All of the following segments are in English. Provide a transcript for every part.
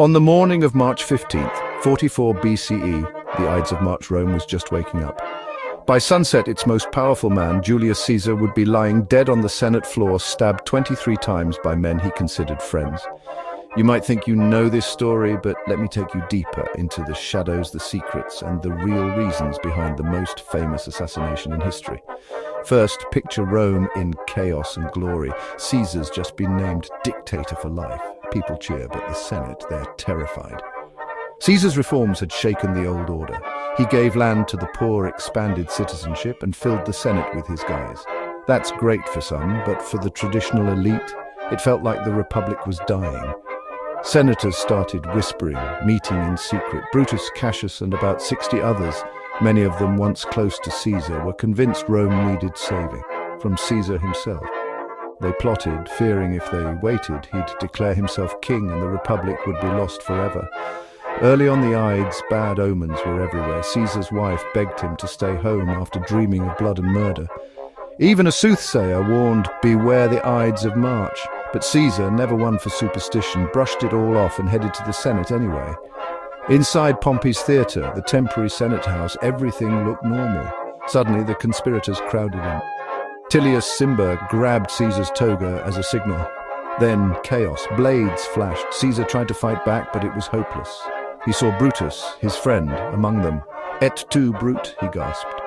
On the morning of March 15th, 44 BCE, the Ides of March Rome was just waking up. By sunset, its most powerful man, Julius Caesar, would be lying dead on the Senate floor, stabbed 23 times by men he considered friends. You might think you know this story, but let me take you deeper into the shadows, the secrets, and the real reasons behind the most famous assassination in history. First, picture Rome in chaos and glory. Caesar's just been named dictator for life. People cheer, but the Senate, they're terrified. Caesar's reforms had shaken the old order. He gave land to the poor, expanded citizenship, and filled the Senate with his guys. That's great for some, but for the traditional elite, it felt like the Republic was dying. Senators started whispering, meeting in secret. Brutus, Cassius, and about 60 others, many of them once close to Caesar, were convinced Rome needed saving, from Caesar himself. They plotted, fearing if they waited, he'd declare himself king and the Republic would be lost forever. Early on the Ides, bad omens were everywhere. Caesar's wife begged him to stay home after dreaming of blood and murder. Even a soothsayer warned, "Beware the Ides of March." But Caesar, never one for superstition, brushed it all off and headed to the Senate anyway. Inside Pompey's theatre, the temporary Senate house, everything looked normal. Suddenly, the conspirators crowded in. Tillius Cimber grabbed Caesar's toga as a signal. Then chaos, blades flashed. Caesar tried to fight back, but it was hopeless. He saw Brutus, his friend, among them. "Et tu, Brute," he gasped.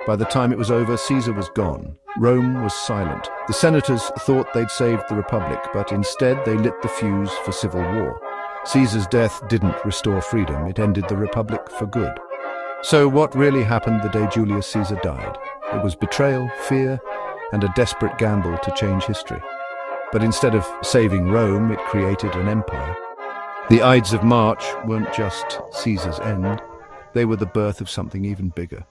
By the time it was over, Caesar was gone. Rome was silent. The senators thought they'd saved the Republic, but instead they lit the fuse for civil war. Caesar's death didn't restore freedom, it ended the Republic for good. So what really happened the day Julius Caesar died? It was betrayal, fear, and a desperate gamble to change history. But instead of saving Rome, it created an empire. The Ides of March weren't just Caesar's end, they were the birth of something even bigger.